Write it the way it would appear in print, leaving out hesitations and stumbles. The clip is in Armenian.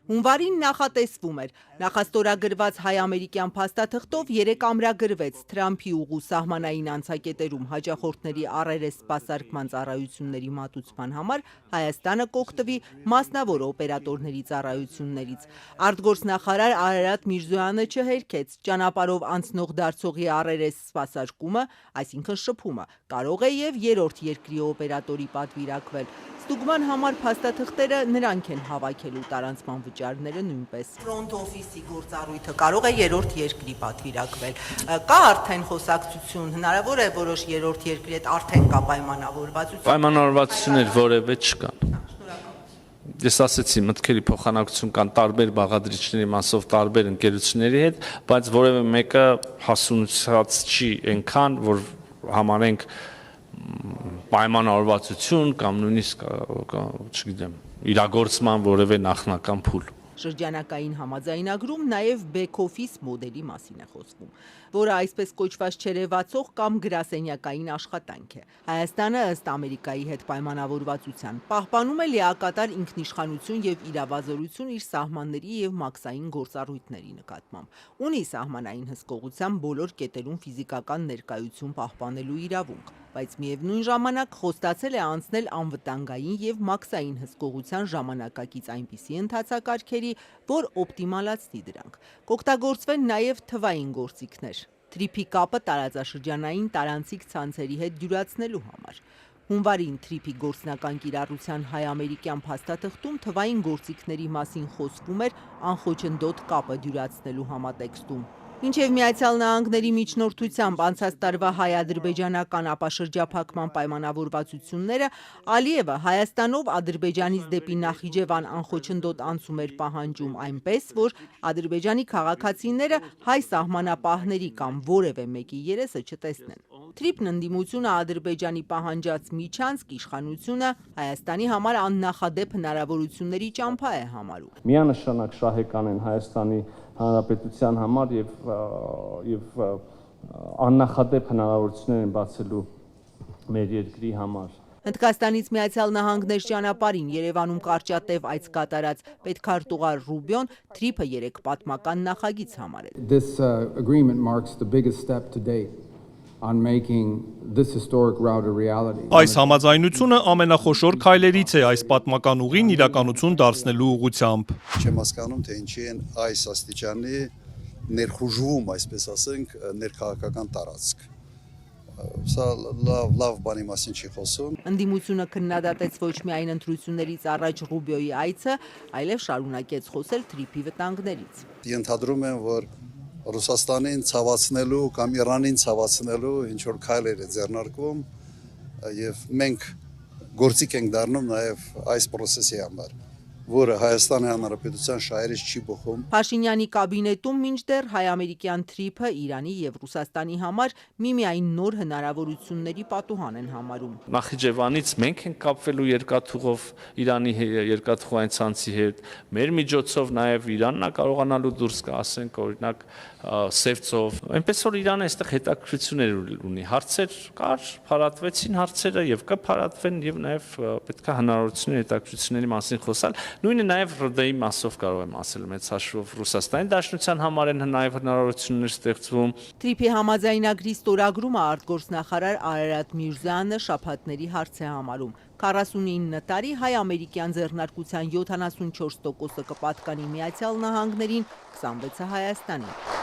Հունվարին նախատեսվում էր, նախաստորագրված հայ-ամերիկյան փաստաթղթով 3 ամրագրվեց Թրամփի ուղու սահմանային անցակետերում հաճախորդների առերես սպասարկման ծառայությունների մատուցման համար Հայաստանը կօգտվի մասնավոր օպերատորների ծառայություններից։ Արտգործնախարար Արարատ Միրզոյանը չհերքեց ճանապարհով անցնող դարձողի առերես սպասարկումը, այսինքն շփումը, կարող է և երրորդ երկրի օպերատորի պատվիրակվել։ Ստուգման համար փաստաթղթերը նրանք են հավաքելու, տարանցման վճարները նույնպես։ Ֆրոնտ օֆիսի գործառույթը կարող է երրորդ երկրի պատվիրակվել։ Կա արդեն խոսակցություն, հնարավոր է որոշ երրորդ երկրի հետ արդեն կա պայմանավորվածություն։ Պայմանավորվածություններ որևէ չկան։ Ես ասեցի, մտքերի փոխանակություն կան տարբեր բաղադրիչների մասով տարբեր ընկերությունների հետ, բայց որևէ մեկը հասունացած չի այնքան, որ համարենք պայմանավորվածություն կամ նույնիսկ, չգիտեմ, իրագործման որևէ նախնական փուլ։ Շրջանակային համաձայնագրում նաև back-office մոդելի մասին է խոսվում, որը այսպես կոչված չերևացող կամ գրասենյակային աշխատանք է։ Հայաստանը ըստ Ամերիկայի հետ պայմանավորվածության պահպանում է լիակատար ինքնիշխանություն և իրավազորություն իր սահմանների և մաքսային գործառույթների նկատմամբ։ Ունի սահմանային հսկողության բոլոր կետերում ֆիզիկական ներկայություն պահպանելու իրավունք, բայց միևնույն ժամանակ խոստացել է անցնել անվտանգային և մաքսային հսկողության ժամանակակից այնպիսի ընթացակարգերի, որ օպտիմալացնի դրանք։ Կօգտագործվեն նաև թվային գործիքներ, թրիփի կապը տարածաշրջանային տարանցիկ ցանցերի հետ դյուրացնելու համար։ Հունվարին թրիփի գործնական կիրառության հայ-ամերիկյան փաստաթղթում թվային գործիքների մասին խոսվում էր անխոչնդոտ կապը դյուրացնելու համատեքստում։ Մինչև Միացյալ Նահանգների միջնորդությամբ անցած տարվա հայ-ադրբեջանական ապաշրջափակման պայմանավորվածությունները Ալիևը Հայաստանով Ադրբեջանից դեպի Նախիջևան անխոչնդոտ անցում էր պահանջում այնպես, որ Ադրբեջանի քաղաքացիները հայ սահմանապահների կամ որևէ մեկի երեսը չտեսնեն։ Թրիփն ընդդիմությունը Ադրբեջանի պահանջած միջանցք իշխանությունը Հայաստանի համար աննախադեպ հնարավորությունների ճամփա է համարում։ Միանշանակ շահեկան են Հայաստանի Հանրապետության համար և աննախադեպ հնարավորություններ են բացելու մեր երկրի համար։ Հնդկաստանից Միացյալ Նահանգներ ճանապարհին Երևանում կարճատև այց կատարած պետքարտուղար Ռուբիոն թրիփը 3 պատմական նախագիծ համարել։ This agreement marks the biggest step to date on making this historic route a reality. Այս համաձայնությունը ամենախոշոր քայլերից է այս պատմական ուղին իրականություն դարձնելու ուղղությամբ։ Չեմ հասկանում, թե ինչի են այս աստիճանի ներխուժվում, այսպես ասենք, ներքաղաքական տարածք։ Սա լավ բանի մասին չի խոսում։ Ընդդիմությունը քննադատեց ոչ միայն ընտրություններից առաջ Ռուբիոյի այցը, այլև շարունակեց խոսել թրիփի վտանգներից։ Ենթադրում եմ, որ Ռուսաստանին ցավացնելու կամ Իրանին ցավացնելու ինչ որ քայլեր է ձեռնարկվում եւ մենք գործիք ենք դառնում նաեւ այս process-ի համար, որը Հայաստանի Հանրապետության շահերից չի բխում։ Փաշինյանի կաբինետում մինչդեռ հայ-ամերիկյան թրիփը Իրանի եւ Ռուսաստանի համար միմիայն նոր հնարավորությունների պատուհան են համարում։ Նախիջևանից մենք ենք կապվելու երկաթուղով Իրանի երկաթուղային ցանցի հետ, մեր միջոցով նաև Իրանն է կարողանալու դուրս գա, ասենք օրինակ Սևծով։ Այնպես որ Իրանը այստեղ հետաքրքրություններ ունի։ Հարցեր կար, փարատվեցին հարցերը եւ կփարատվեն եւ նաև պետք է հնարավորություններ հետաքրքրությունների մասին խոսալ։ Նույնը նաև ՌԴ-ի մասով կարող եմ ասել մեծ հաշվով Ռուսաստանի Դաշնության համար են նաև հնարավորություններ ստեղծվում։ Թրիփի համաձայնագրի ստորագրումը արտգործնախարար Արարատ Միրզոյանը շաբաթների հարց է համարում։ 49 տարի հայ-ամերիկյան ձեռնարկության 74%-ը կպատկանի Միացյալ Նահանգներին, 26-ը Հայաստանին։